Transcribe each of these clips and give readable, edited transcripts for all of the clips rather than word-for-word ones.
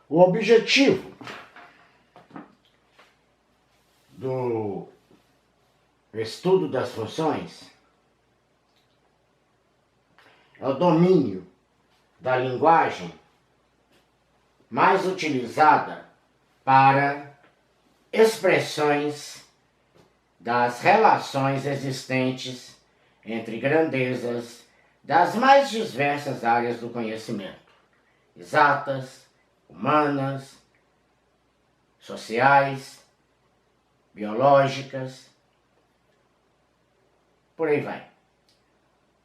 O objetivo do estudo das funções é o domínio da linguagem mais utilizada para expressões das relações existentes entre grandezas das mais diversas áreas do conhecimento, exatas, humanas, sociais, biológicas, por aí vai.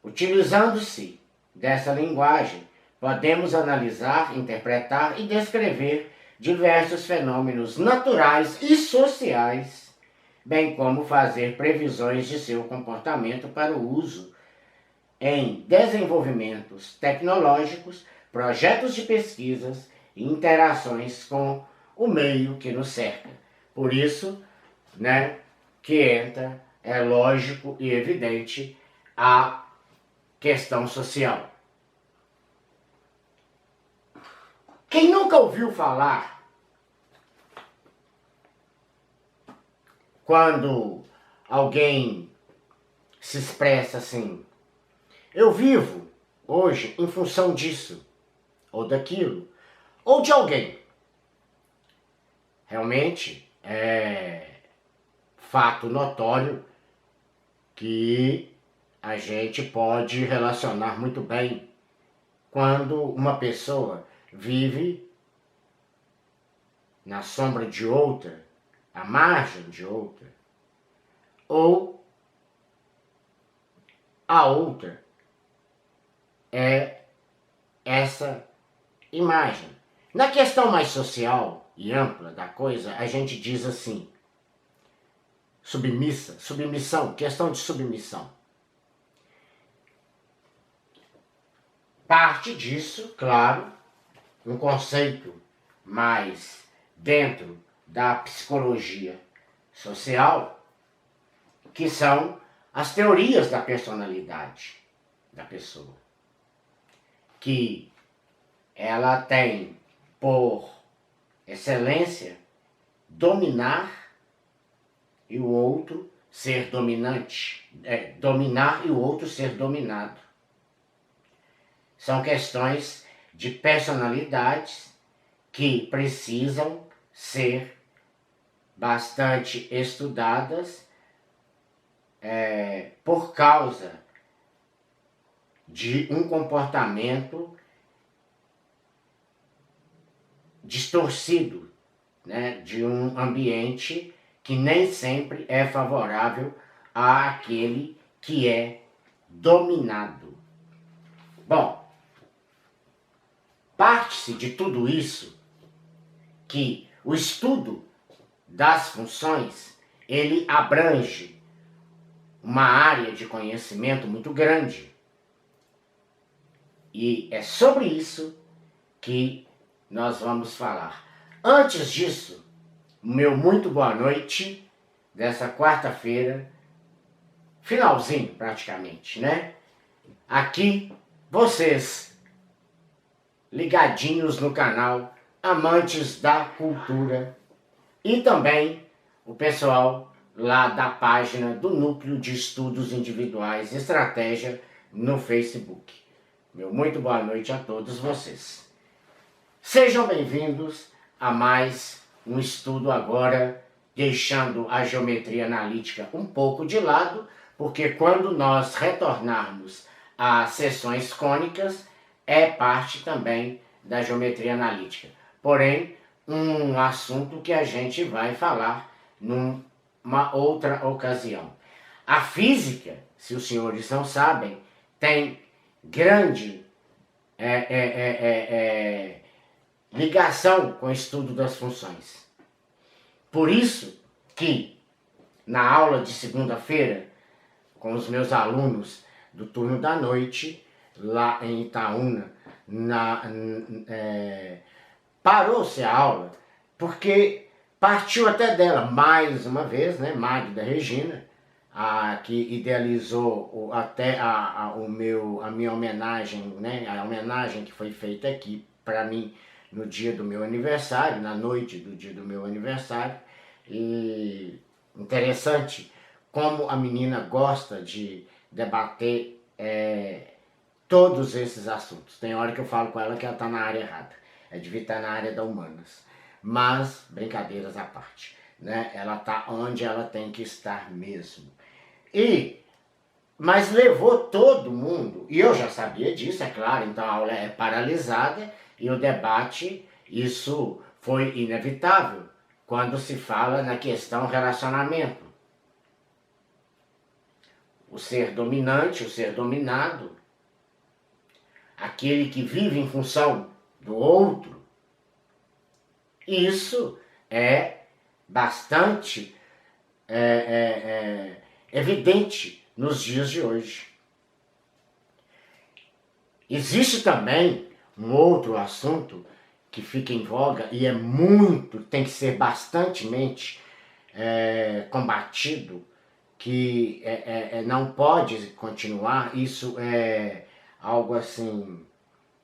Utilizando-se dessa linguagem, podemos analisar, interpretar e descrever diversos fenômenos naturais e sociais, bem como fazer previsões de seu comportamento para o uso em desenvolvimentos tecnológicos, projetos de pesquisas e interações com o meio que nos cerca. Por isso, que entra, é lógico e evidente, a questão social. Quem nunca ouviu falar quando alguém se expressa assim: eu vivo hoje em função disso, ou daquilo, ou de alguém. Realmente é fato notório que a gente pode relacionar muito bem quando uma pessoa vive na sombra de outra, à margem de outra, ou a outra é essa imagem. Na questão mais social e ampla da coisa, a gente diz assim: submissão, questão de submissão. Parte disso, claro, um conceito mais dentro da psicologia social, que são as teorias da personalidade da pessoa, que ela tem por excelência dominar e o outro ser dominante, dominar e o outro ser dominado. São questões de personalidades que precisam ser bastante estudadas por causa de um comportamento distorcido, de um ambiente que nem sempre é favorável àquele que é dominado. Bom, parte-se de tudo isso que o estudo das funções, ele abrange uma área de conhecimento muito grande. E é sobre isso que nós vamos falar. Antes disso, meu muito boa noite dessa quarta-feira, finalzinho praticamente, Aqui, vocês ligadinhos no canal, amantes da cultura, e também o pessoal lá da página do Núcleo de Estudos Individuais e Estratégia no Facebook. Meu muito boa noite a todos vocês. Sejam bem-vindos a mais um estudo agora, deixando a geometria analítica um pouco de lado, porque quando nós retornarmos às seções cônicas, é parte também da geometria analítica. Porém, um assunto que a gente vai falar numa outra ocasião. A física, se os senhores não sabem, tem grande ligação com o estudo das funções. Por isso que, na aula de segunda-feira, com os meus alunos do turno da noite, lá em Itaúna, parou-se a aula, porque partiu até dela, mais uma vez, Magda Regina, que idealizou até a minha homenagem, a homenagem que foi feita aqui para mim no dia do meu aniversário, na noite do dia do meu aniversário, e interessante como a menina gosta de debater todos esses assuntos. Tem hora que eu falo com ela que ela está na área errada, devia estar na área da humanas, mas brincadeiras à parte, né? Ela está onde ela tem que estar mesmo. Mas levou todo mundo, e eu já sabia disso, é claro, então a aula é paralisada e o debate, isso foi inevitável quando se fala na questão relacionamento. O ser dominante, o ser dominado, aquele que vive em função do outro, isso é bastante evidente nos dias de hoje. Existe também um outro assunto que fica em voga e tem que ser bastantemente combatido, que não pode continuar. Isso é algo assim,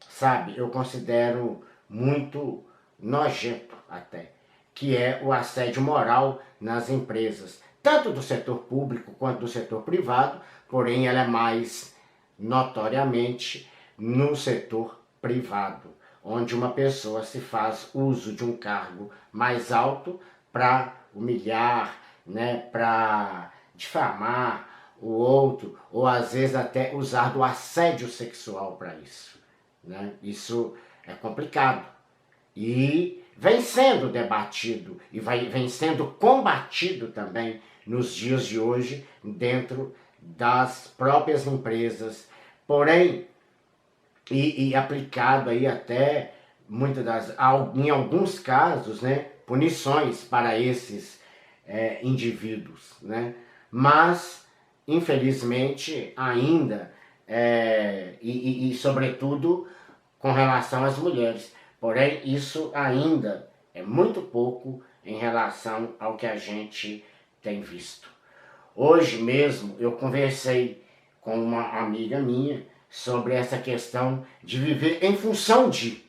sabe, eu considero muito nojento até, que é o assédio moral nas empresas, tanto do setor público quanto do setor privado, porém ela é mais notoriamente no setor privado, onde uma pessoa se faz uso de um cargo mais alto para humilhar, né, para difamar o outro, ou às vezes até usar do assédio sexual para isso, né? Isso é complicado e vem sendo debatido e vem sendo combatido também nos dias de hoje dentro das próprias empresas, porém e aplicado aí até em alguns casos, né, punições para esses indivíduos, né? Mas infelizmente ainda sobretudo com relação às mulheres, porém isso ainda é muito pouco em relação ao que a gente tem visto. Hoje mesmo eu conversei com uma amiga minha sobre essa questão de viver em função de.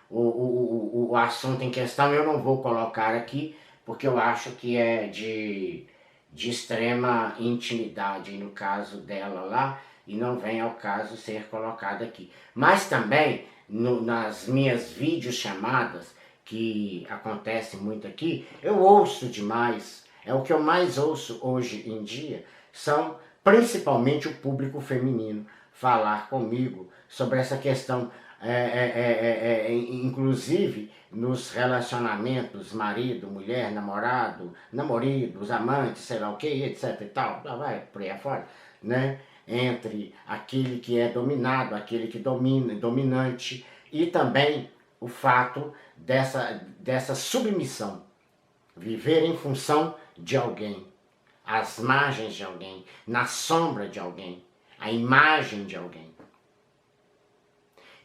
O assunto em questão eu não vou colocar aqui, porque eu acho que é de extrema intimidade no caso dela lá, e não vem ao caso ser colocado aqui. Mas também nas minhas videochamadas, que acontece muito aqui, eu ouço demais, é o que eu mais ouço hoje em dia, são principalmente o público feminino falar comigo sobre essa questão, inclusive nos relacionamentos marido, mulher, namorado, namoridos, amantes, sei lá o que, etc e tal, vai por aí afora, né? Entre aquele que é dominado, aquele que domina, dominante, e também o fato dessa submissão, viver em função de alguém, às margens de alguém, na sombra de alguém, a imagem de alguém.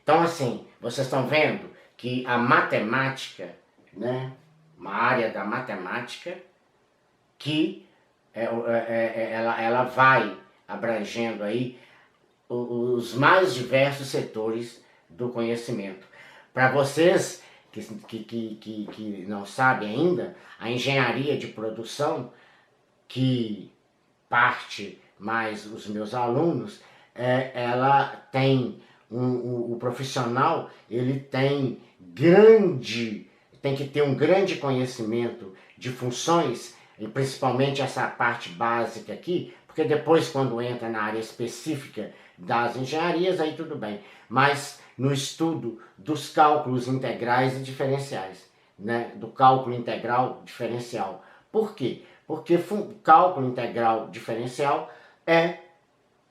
Então assim, vocês estão vendo que a matemática, né, uma área da matemática que ela vai abrangendo aí os mais diversos setores do conhecimento. Para vocês que não sabem ainda, a engenharia de produção, que parte mais os meus alunos, ela tem o profissional, ele tem que ter um grande conhecimento de funções, e principalmente essa parte básica aqui, porque depois quando entra na área específica das engenharias, aí tudo bem, mas no estudo dos cálculos integrais e diferenciais, né? Do cálculo integral diferencial. Por quê? Porque cálculo integral diferencial é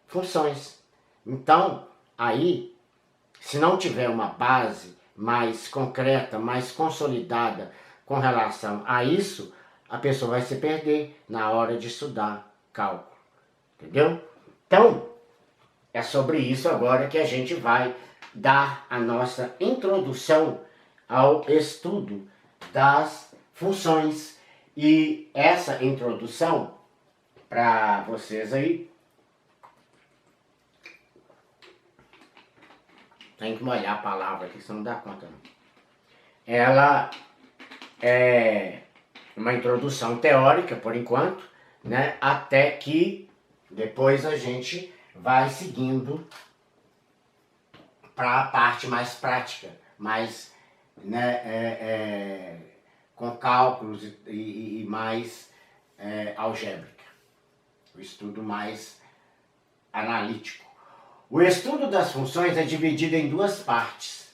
funções. Então, aí, se não tiver uma base mais concreta, mais consolidada com relação a isso, a pessoa vai se perder na hora de estudar cálculo. Entendeu? Então, é sobre isso agora que a gente vai dar a nossa introdução ao estudo das funções. E essa introdução, para vocês aí, Tem que molhar a palavra aqui, senão não dá conta não. Ela é uma introdução teórica, por enquanto, né? Até que depois a gente vai seguindo para a parte mais prática, mais, né, com cálculos e mais algébrica. O estudo mais analítico. O estudo das funções é dividido em duas partes.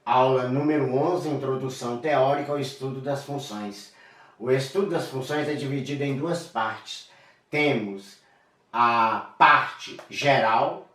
Aula número 11, Introdução Teórica ao Estudo das Funções. O estudo das funções é dividido em duas partes. Temos a parte geral,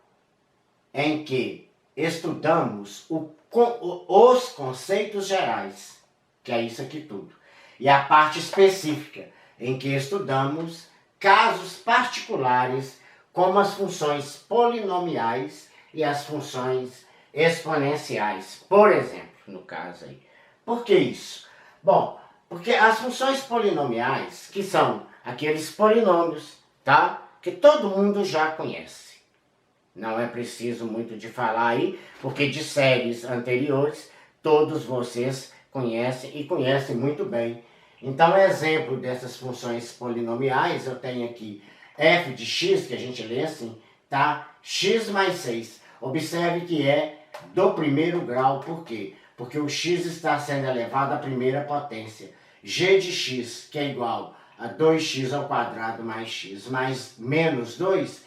em que estudamos os conceitos gerais, que é isso aqui tudo. E a parte específica, em que estudamos casos particulares, como as funções polinomiais e as funções exponenciais, por exemplo, no caso aí. Por que isso? Bom, porque as funções polinomiais, que são aqueles polinômios, tá? Que todo mundo já conhece. Não é preciso muito de falar aí, porque de séries anteriores, todos vocês conhecem e conhecem muito bem. Então, exemplo dessas funções polinomiais, eu tenho aqui f de x, que a gente lê assim, tá? X mais 6. Observe que é do primeiro grau, por quê? Porque o x está sendo elevado à primeira potência. G de x, que é igual a 2x ao quadrado mais x, mais menos 2,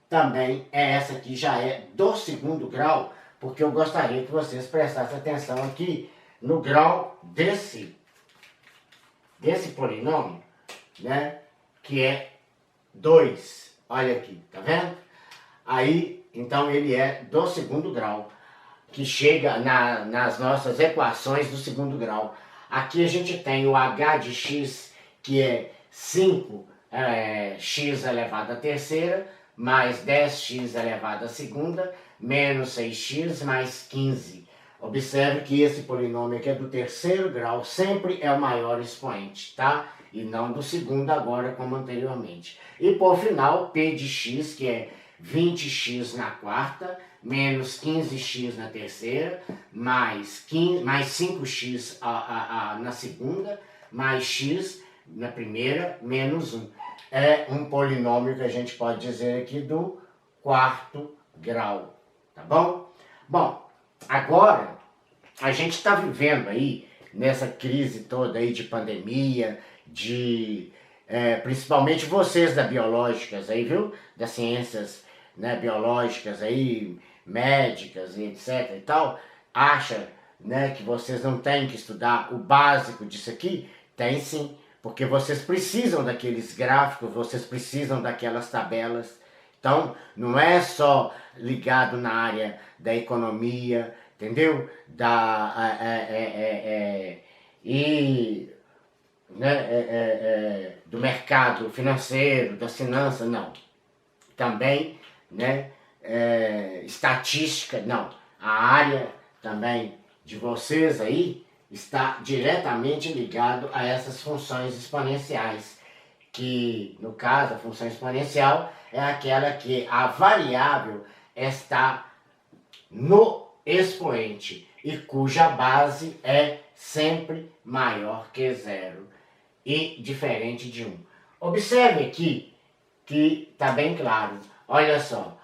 também essa aqui já é do segundo grau, porque eu gostaria que vocês prestassem atenção aqui no grau desse polinômio, né? Que é 2. Olha aqui, tá vendo? Aí, então ele é do segundo grau, que chega nas nossas equações do segundo grau. Aqui a gente tem o h de x, que é 5x elevado à terceira, mais 10x elevado à segunda, menos 6x mais 15. Observe que esse polinômio aqui é do terceiro grau, sempre é o maior expoente, tá? E não do segundo agora, como anteriormente. E por final, p de x, que é 20x na quarta, menos 15x na terceira, mais 5x na segunda, mais x na primeira, menos 1. É um polinômio que a gente pode dizer aqui do quarto grau, tá bom? Bom, agora a gente está vivendo aí, nessa crise toda aí de pandemia, principalmente vocês da biológicas aí, viu? Das ciências, né, biológicas aí, médicas e etc e tal, acha, né, que vocês não têm que estudar o básico disso aqui? Tem sim, porque vocês precisam daqueles gráficos, vocês precisam daquelas tabelas. Então, não é só ligado na área da economia, entendeu? Do mercado financeiro, da finança, não. Também, né, estatística, não. A área também de vocês aí está diretamente ligado a essas funções exponenciais, que no caso a função exponencial é aquela que a variável está no expoente e cuja base é sempre maior que zero e diferente de 1. Observe aqui que está bem claro. Olha só,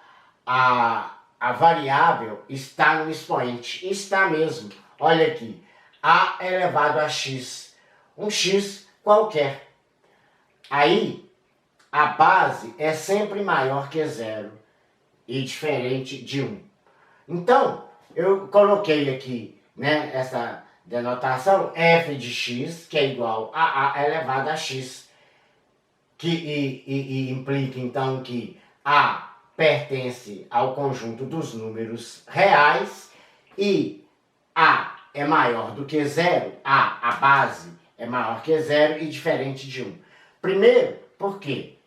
a variável está no expoente. Está mesmo. Olha aqui, a elevado a x. Um x qualquer. Aí, a base é sempre maior que zero e diferente de 1. Então, eu coloquei aqui, né, essa denotação f de x, que é igual a elevado a x, que implica então que a pertence ao conjunto dos números reais e a é maior do que zero, a base é maior que zero e diferente de 1. Primeiro, porque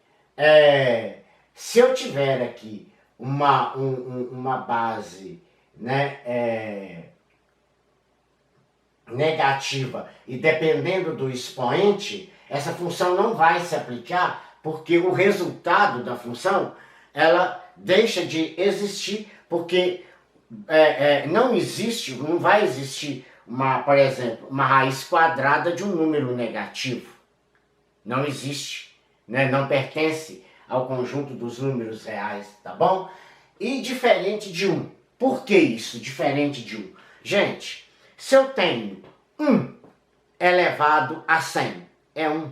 se eu tiver aqui uma base, né, negativa e dependendo do expoente, essa função não vai se aplicar, porque o resultado da função ela deixa de existir, porque não existe, não vai existir, por exemplo, uma raiz quadrada de um número negativo. Não existe, né? Não pertence ao conjunto dos números reais, tá bom? E diferente de 1. Por que isso, diferente de 1? Gente, se eu tenho 1 elevado a 100, é 1.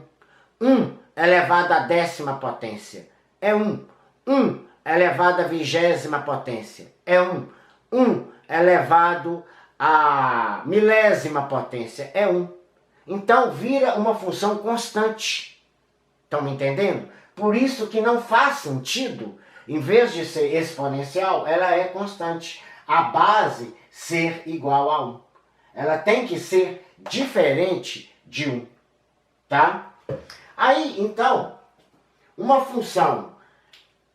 1 elevado à 10ª potência, é 1. 1 elevado à 20ª potência, é 1. 1 elevado à 1000ª potência, é 1. Então vira uma função constante. Estão me entendendo? Por isso que não faz sentido, em vez de ser exponencial, ela é constante. A base ser igual a 1. Ela tem que ser diferente de 1. Tá? Aí, então, uma função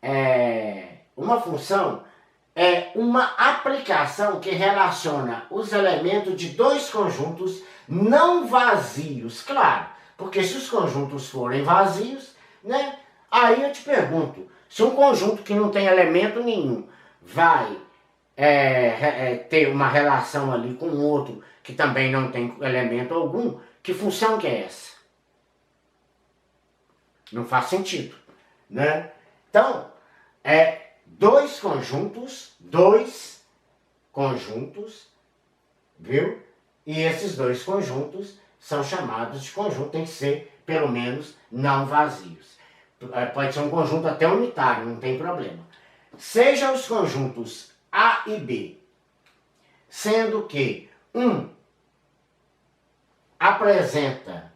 é uma aplicação que relaciona os elementos de dois conjuntos não vazios, claro, porque se os conjuntos forem vazios, né, aí eu te pergunto, se um conjunto que não tem elemento nenhum vai ter uma relação ali com outro que também não tem elemento algum, que função que é essa? Não faz sentido, né? Então, dois conjuntos, viu? E esses dois conjuntos são chamados de conjunto, tem que ser, pelo menos, não vazios. Pode ser um conjunto até unitário, não tem problema. Sejam os conjuntos A e B, sendo que um apresenta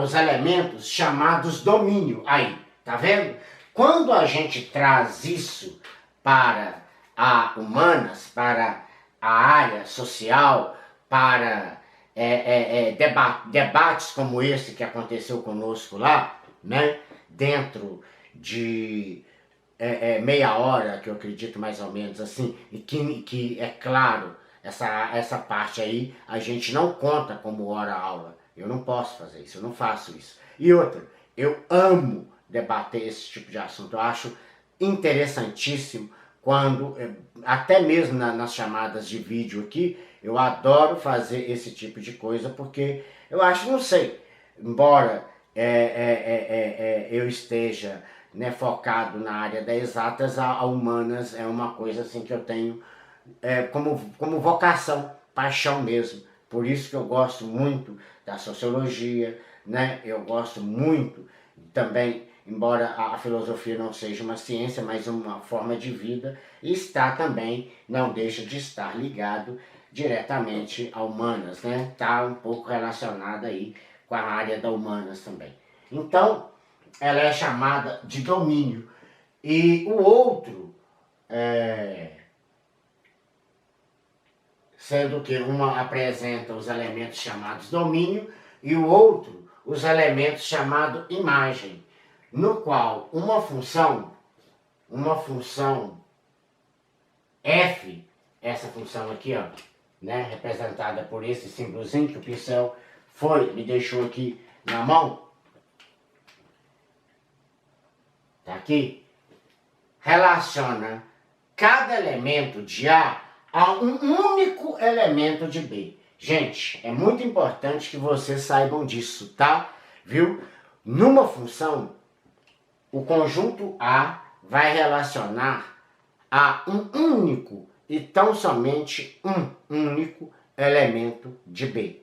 os elementos chamados domínio. Aí, tá vendo? Quando a gente traz isso para a humanas, para a área social, para debates como esse que aconteceu conosco lá, né? Dentro de meia hora, que eu acredito mais ou menos assim, e que é claro, essa parte aí a gente não conta como hora-aula. Eu não posso fazer isso, eu não faço isso. E outra, eu amo debater esse tipo de assunto, eu acho interessantíssimo quando, até mesmo nas chamadas de vídeo aqui, eu adoro fazer esse tipo de coisa, porque eu acho, não sei, embora eu esteja, né, focado na área das exatas, a humanas é uma coisa assim que eu tenho como vocação, paixão mesmo. Por isso que eu gosto muito da sociologia, né? Eu gosto muito também, embora a filosofia não seja uma ciência, mas uma forma de vida, e está também, não deixa de estar ligado diretamente a humanas, né? Está um pouco relacionada aí com a área da humanas também. Então, ela é chamada de domínio. E o outro, sendo que uma apresenta os elementos chamados domínio e o outro os elementos chamados imagem, no qual uma função f, essa função aqui, ó, né, representada por esse símbolozinho que o pincel me deixou aqui na mão, tá aqui, relaciona cada elemento de A a um único elemento de B. Gente, é muito importante que vocês saibam disso, tá? Viu? Numa função, o conjunto A vai relacionar a um único e tão somente um único elemento de B.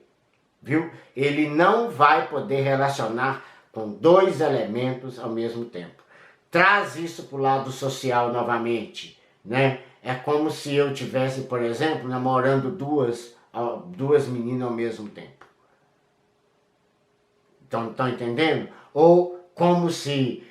Viu? Ele não vai poder relacionar com dois elementos ao mesmo tempo. Traz isso para o lado social novamente, né? É como se eu tivesse, por exemplo, namorando duas meninas ao mesmo tempo. Estão entendendo? Ou como se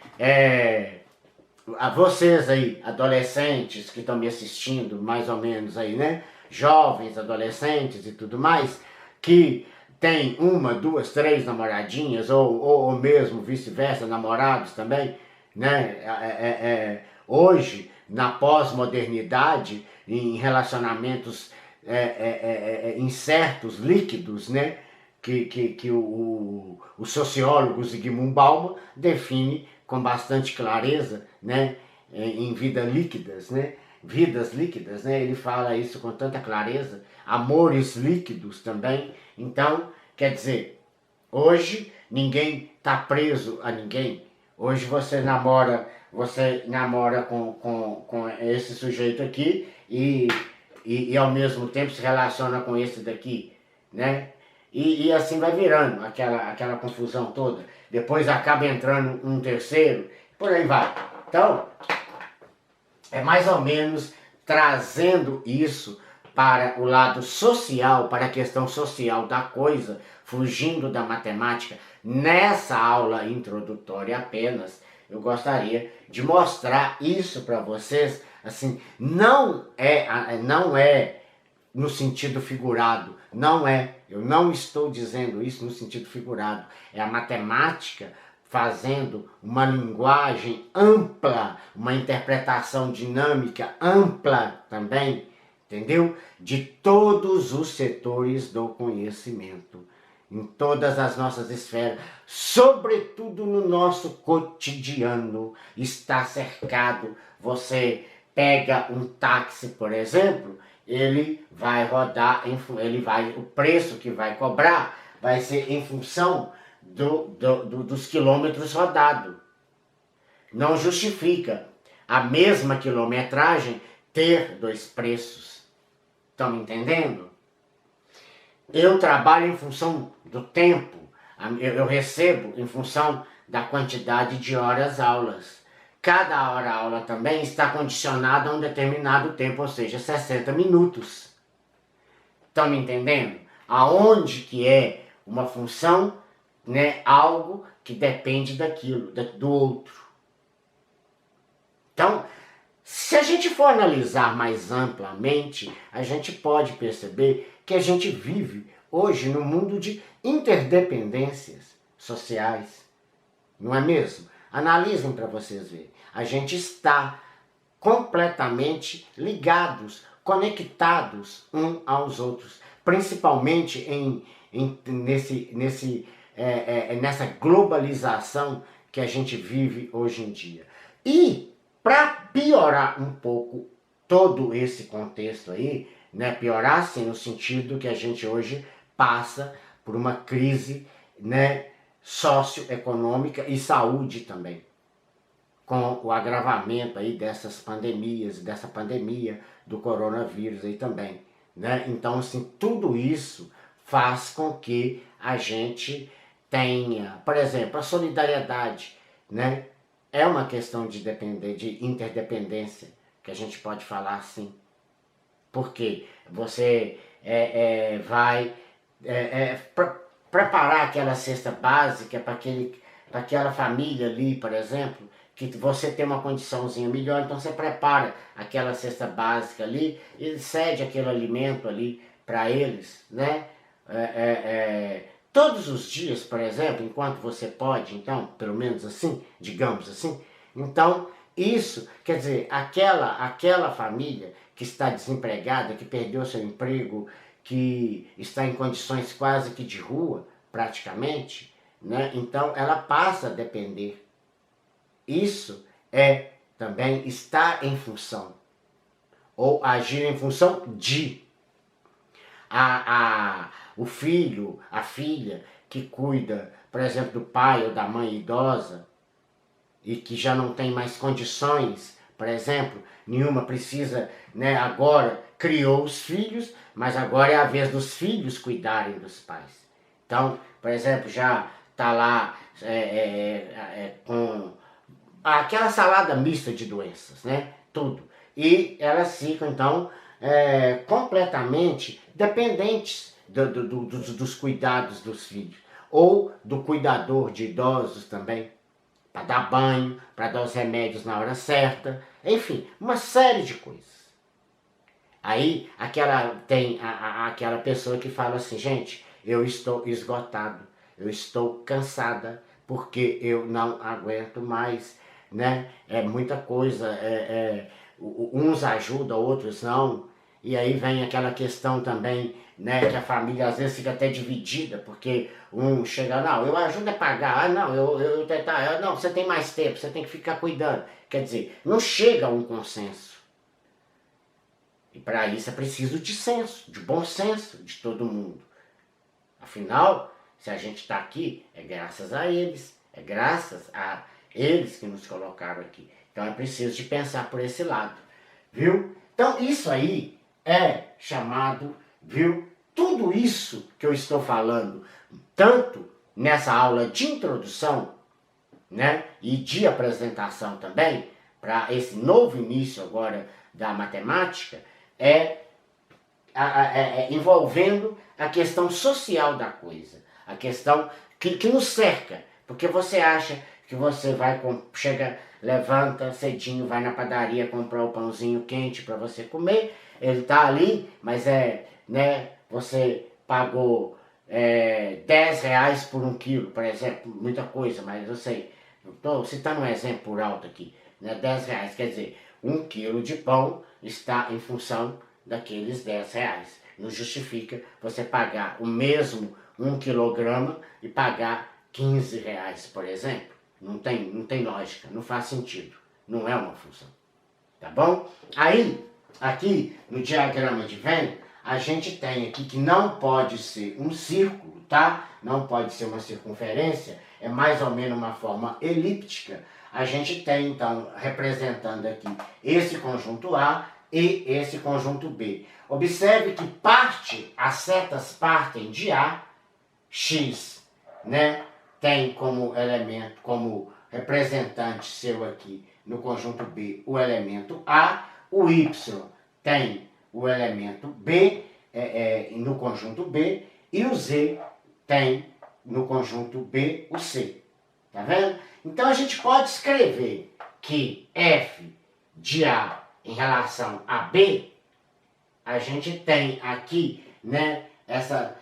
vocês aí, adolescentes que estão me assistindo, mais ou menos aí, né? Jovens, adolescentes e tudo mais, que tem uma, duas, três namoradinhas, ou mesmo vice-versa, namorados também, né? Hoje, na pós-modernidade, em relacionamentos incertos, líquidos, né? Que o sociólogo Zygmunt Bauman define com bastante clareza, né? Em vidas líquidas, né? Vidas líquidas, né? Ele fala isso com tanta clareza, amores líquidos também. Então, quer dizer, hoje ninguém está preso a ninguém. Hoje você namora com esse sujeito aqui e ao mesmo tempo se relaciona com esse daqui, né? E assim vai virando aquela confusão toda. Depois acaba entrando um terceiro, por aí vai. Então, é mais ou menos trazendo isso para o lado social, para a questão social da coisa, fugindo da matemática. Nessa aula introdutória apenas, eu gostaria de mostrar isso para vocês, assim, não é no sentido figurado, não é, eu não estou dizendo isso no sentido figurado, é a matemática fazendo uma linguagem ampla, uma interpretação dinâmica ampla também, entendeu? De todos os setores do conhecimento, em todas as nossas esferas, sobretudo no nosso cotidiano, está cercado. Você pega um táxi, por exemplo, ele vai rodar, o preço que vai cobrar vai ser em função dos quilômetros rodados. Não justifica a mesma quilometragem ter dois preços. Estão me entendendo? Eu trabalho em função do tempo, eu recebo em função da quantidade de horas-aulas. Cada hora-aula também está condicionada a um determinado tempo, ou seja, 60 minutos. Estão me entendendo? Aonde que é uma função, né, algo que depende daquilo, do outro. Então, se a gente for analisar mais amplamente, a gente pode perceber que a gente vive hoje no mundo de interdependências sociais, não é mesmo? Analisem para vocês verem. A gente está completamente ligados, conectados uns aos outros, principalmente nessa globalização que a gente vive hoje em dia. E para piorar um pouco todo esse contexto aí, né, piorar sim no sentido que a gente hoje passa por uma crise, né, socioeconômica e saúde também, com o agravamento aí dessas pandemias, dessa pandemia do coronavírus aí também, né? Então, assim, tudo isso faz com que a gente tenha, por exemplo, a solidariedade, né? É uma questão de interdependência, que a gente pode falar assim. Porque você vai preparar aquela cesta básica para aquela família ali, por exemplo, que você tem uma condiçãozinha melhor, então você prepara aquela cesta básica ali e cede aquele alimento ali para eles, né? Todos os dias, por exemplo, enquanto você pode, então, pelo menos assim, digamos assim, então isso, quer dizer, aquela família que está desempregada, que perdeu seu emprego, que está em condições quase que de rua, praticamente, né? Então ela passa a depender. Isso é também estar em função, ou agir em função de. O filho, a filha que cuida, por exemplo, do pai ou da mãe idosa e que já não tem mais condições, por exemplo, nenhuma precisa, né, agora criou os filhos, mas agora é a vez dos filhos cuidarem dos pais. Então, por exemplo, já está lá com aquela salada mista de doenças, né? Tudo. E elas ficam, então, completamente dependentes dos cuidados dos filhos. Ou do cuidador de idosos também, para dar banho, para dar os remédios na hora certa, enfim, uma série de coisas. Aí tem aquela pessoa que fala assim, gente, eu estou esgotado, eu estou cansada, porque eu não aguento mais, né? É muita coisa, uns ajudam, outros não. E aí vem aquela questão também, né, que a família às vezes fica até dividida, porque um chega, não, eu ajudo a pagar, não, não, você tem mais tempo, você tem que ficar cuidando. Quer dizer, não chega a um consenso. E para isso é preciso de senso, de bom senso de todo mundo. Afinal, se a gente está aqui, é graças a eles, é graças a eles que nos colocaram aqui. Então é preciso de pensar por esse lado, viu? Então isso aí é chamado, viu? Tudo isso que eu estou falando, tanto nessa aula de introdução, né, e de apresentação também, para esse novo início agora da matemática, envolvendo a questão social da coisa, a questão que nos cerca, porque você acha que você vai, chega, levanta cedinho, vai na padaria comprar o pãozinho quente para você comer, ele tá ali, mas né, você pagou 10 reais por 1 quilo, por exemplo, muita coisa, mas eu sei, estou citando um exemplo por alto aqui, né, 10 reais, quer dizer, 1 quilo de pão está em função daqueles 10 reais. Não justifica você pagar o mesmo 1 quilograma e pagar 15 reais, por exemplo. Não tem lógica, não faz sentido. Não é uma função. Tá bom? Aí, aqui no diagrama de Venn, a gente tem aqui que não pode ser um círculo, tá? Não pode ser uma circunferência, é mais ou menos uma forma elíptica. A gente tem, então, representando aqui esse conjunto A e esse conjunto B. Observe que as setas partem de A, X, né? Tem como elemento, como representante seu aqui no conjunto B o elemento A, o Y tem o elemento B no conjunto B e o Z tem no conjunto B o C. Tá vendo? Então a gente pode escrever que F de A em relação a B, a gente tem aqui, né, essa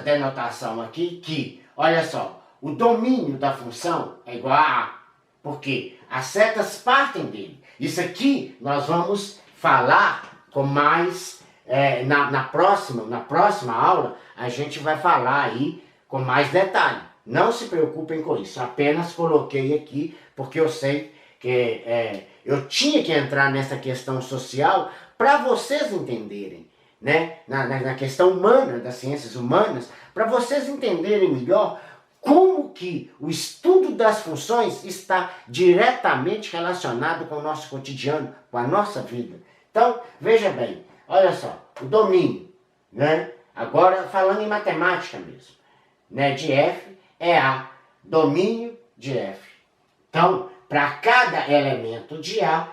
denotação aqui que, olha só, o domínio da função é igual a A, porque as setas partem dele. Isso aqui nós vamos falar com mais, na próxima aula, a gente vai falar aí com mais detalhe. Não se preocupem com isso, apenas coloquei aqui porque eu sei que eu tinha que entrar nessa questão social para vocês entenderem, né? Na questão humana, das ciências humanas, para vocês entenderem melhor como que o estudo das funções está diretamente relacionado com o nosso cotidiano, com a nossa vida. Então, veja bem, olha só, o domínio, né? Agora falando em matemática mesmo, né? De F é A, domínio de F. Então, para cada elemento de A,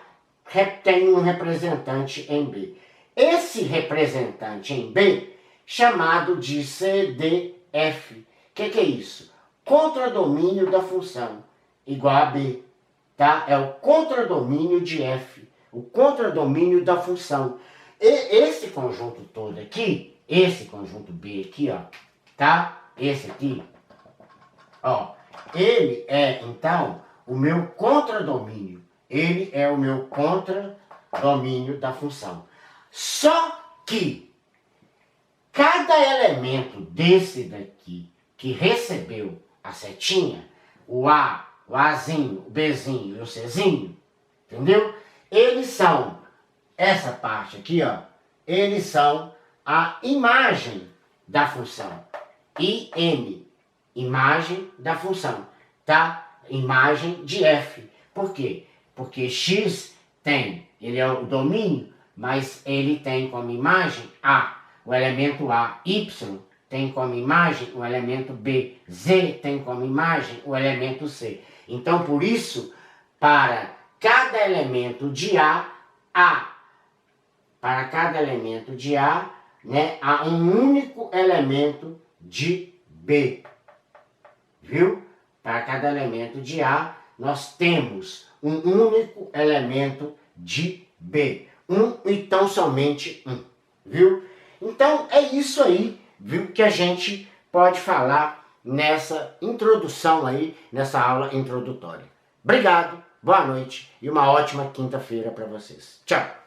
tem um representante em B. Esse representante em B, chamado de CDF. O que é isso? Contradomínio da função, igual a B. Tá? É o contradomínio de F, o contradomínio da função. E esse conjunto todo aqui, esse conjunto B aqui, ó, tá? Esse aqui, ó, ele é, então, o meu contradomínio. Ele é o meu contradomínio da função. Só que cada elemento desse daqui que recebeu a setinha, o A, o Azinho, o Bzinho e o Czinho, entendeu? Eles são, essa parte aqui, ó, eles são a imagem da função. IM, imagem da função, tá? Imagem de F. Por quê? Porque X ele é o domínio, mas ele tem como imagem A, o elemento A. Y tem como imagem o elemento B. Z tem como imagem o elemento C. Então, por isso, para cada elemento de para cada elemento de A, né, há um único elemento de B. Viu? Para cada elemento de A, nós temos um único elemento de B. E tão somente um. Viu? Então, é isso aí, viu, que a gente pode falar nessa introdução aí, nessa aula introdutória. Obrigado, boa noite e uma ótima quinta-feira para vocês. Tchau!